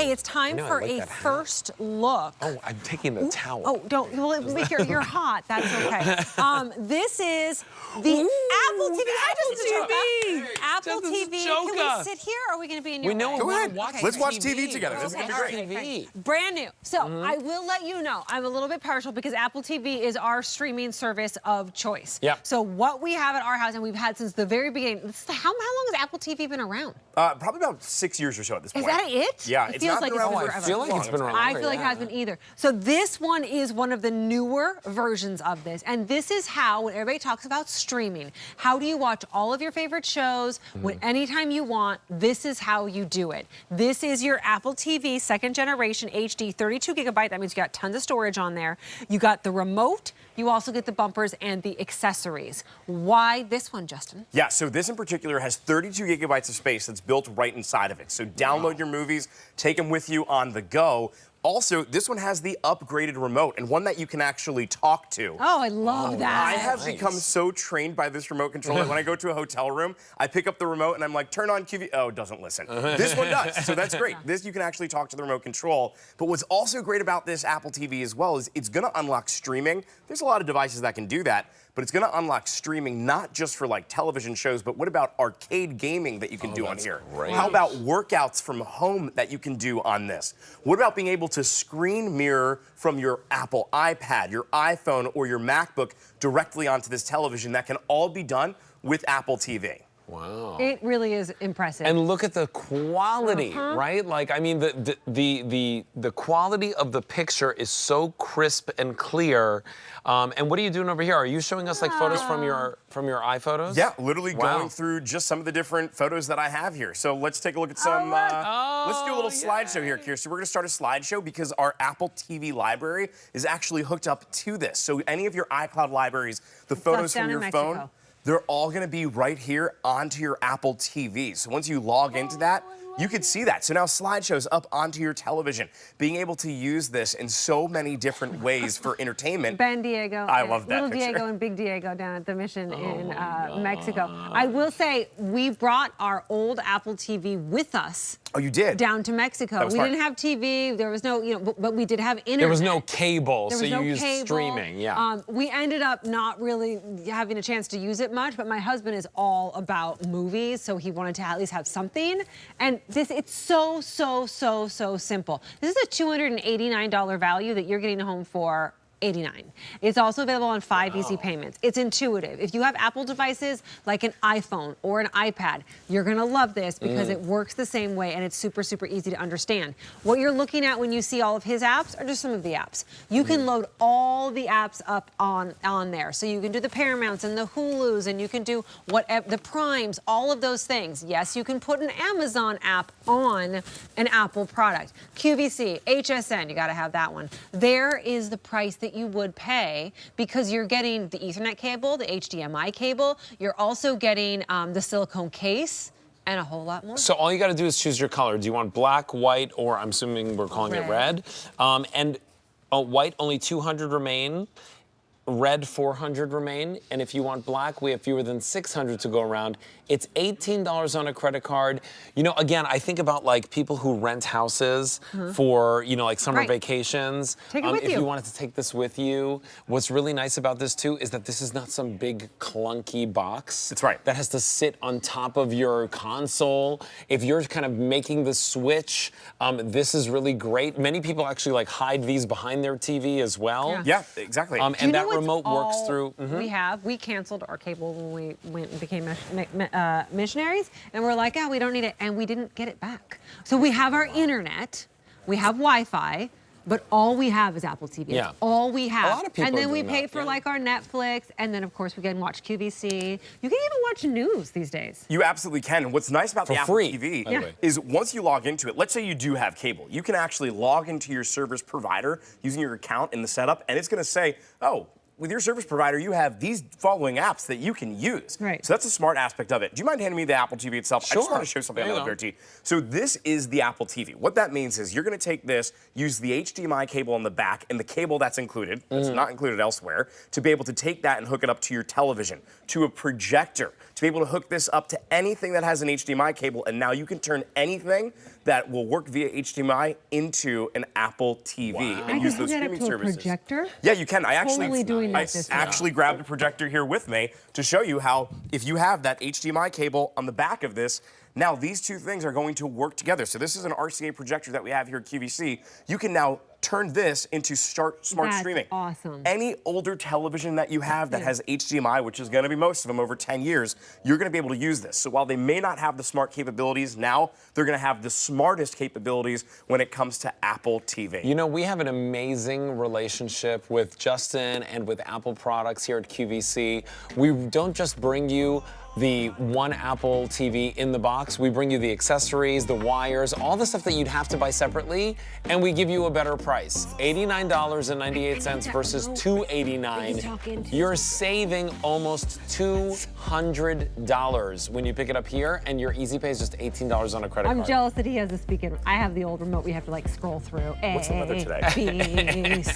Hey, it's time for a first look. Oh, I'm taking the towel. Oh, don't. Well, you're hot. That's okay. This is the Apple TV. Apple TV. Can we sit here, or are we going to be in your way? Go ahead. Let's watch TV together. This is going to be great. Brand new. So I will let you know, I'm a little bit partial because Apple TV is our streaming service of choice. Yeah. So what we have at our house, and we've had since the very beginning. How long has Apple TV been around? Probably about 6 years or so at this point. Is that it? Yeah, it it's feels not like been it's around been forever. I feel like it's been around. I feel like it has been either. So this one is one of the newer versions of this, and this is how, when everybody talks about streaming, how do you watch all of your favorite shows when anytime you want? This is how you do it. This is your Apple TV second generation HD, 32 gigabyte. That means you got tons of storage on there. You got the remote. You also get the bumpers and the accessories. Why this one, Justin? Yeah, so this in particular has 32 gigabytes of space that's built right inside of it. So download your movies, take them with you on the go. Also, this one has the upgraded remote and one that you can actually talk to. Oh, I love that. I have become so trained by this remote control that when I go to a hotel room, I pick up the remote and I'm like, turn on QVC. Oh, it doesn't listen. This one does, so that's great. This, you can actually talk to the remote control. But what's also great about this Apple TV as well is it's gonna unlock streaming. There's a lot of devices that can do that, but it's gonna unlock streaming not just for like television shows, but what about arcade gaming that you can do on here? Great. How about workouts from home that you can do on this? What about being able to screen mirror from your Apple iPad, your iPhone, or your MacBook directly onto this television? That can all be done with Apple TV. Wow. It really is impressive. And look at the quality, right? Like, I mean, the quality of the picture is so crisp and clear. And what are you doing over here? Are you showing us like photos from your iPhotos? Yeah, literally going through just some of the different photos that I have here. So let's take a look at some. Let's do a little slideshow here, Kirsten. We're going to start a slideshow because our Apple TV library is actually hooked up to this. So any of your iCloud libraries, the photos from your phone, they're all going to be right here onto your Apple TV. So once you log into that, you could see that. So now slideshows up onto your television. Being able to use this in so many different ways for entertainment. Ben Diego. I love that Little picture. Diego and Big Diego down at the Mission in Mexico. I will say, we brought our old Apple TV with us. Oh, you did? Down to Mexico. We didn't have TV. There was no, but we did have internet. There was no cable, so you used streaming, yeah. We ended up not really having a chance to use it much, but my husband is all about movies, so he wanted to at least have something. And it's so simple. This is a $289 value that you're getting home for $89. It's also available on 5 easy payments. It's intuitive. If you have Apple devices like an iPhone or an iPad, you're gonna love this because it works the same way and it's super easy to understand. What you're looking at when you see all of his apps are just some of the apps. You can load all the apps up on there. So you can do the Paramounts and the Hulus, and you can do whatever, the Primes, all of those things. Yes, you can put an Amazon app on an Apple product. QVC, HSN, you gotta have that one. There is the price that you would pay because you're getting the Ethernet cable, the HDMI cable. You're also getting the silicone case and a whole lot more. So all you got to do is choose your color. Do you want black, white, or I'm assuming we're calling it red? And white, only 200 remain. Red, 400 remain. And if you want black, we have fewer than 600 to go around. It's $18 on a credit card. You know, again, I think about like people who rent houses for, you know, like summer vacations. Take it with if you. you wanted to take this with you, what's really nice about this too is that this is not some big clunky box. That's right. That has to sit on top of your console. If you're kind of making the switch, this is really great. Many people actually like hide these behind their TV as well. Yeah, exactly. And that remote works through. We canceled our cable when we went and became missionaries, and we're like, oh, we don't need it, and we didn't get it back. So we have our internet, we have Wi-Fi, but all we have is Apple TV. Yeah. That's all we have. A lot of people and then are we doing pay that, for like our Netflix, and then of course we can watch QVC. You can even watch news these days. You absolutely can. And what's nice about the Apple TV is once you log into it, let's say you do have cable, you can actually log into your service provider using your account in the setup, and it's going to say, oh, with your service provider, you have these following apps that you can use. Right. So that's a smart aspect of it. Do you mind handing me the Apple TV itself? I just want to show something on the other T. So this is the Apple TV. What that means is you're going to take this, use the HDMI cable on the back and the cable that's included, that's not included elsewhere, to be able to take that and hook it up to your television, to a projector, to be able to hook this up to anything that has an HDMI cable, and now you can turn anything that will work via HDMI into an Apple TV and use those streaming services. Projector? Yeah, you can. I actually grabbed a projector here with me to show you how, if you have that HDMI cable on the back of this, now these two things are going to work together. So this is an RCA projector that we have here at QVC. You can now turn this into smart streaming. Awesome. Any older television that you have that has HDMI, which is going to be most of them over 10 years, you're going to be able to use this. So while they may not have the smart capabilities now, they're going to have the smartest capabilities when it comes to Apple TV. You know, we have an amazing relationship with Justin and with Apple products here at QVC. We don't just bring you the one Apple TV in the box. We bring you the accessories, the wires, all the stuff that you'd have to buy separately, and we give you a better price. $89.98 versus $289. You're saving almost $200 when you pick it up here, and your Easy Pay is just $18 on a credit card. I'm jealous that he has a speaker. I have the old remote we have to like scroll through. What's the weather today? A, B, C.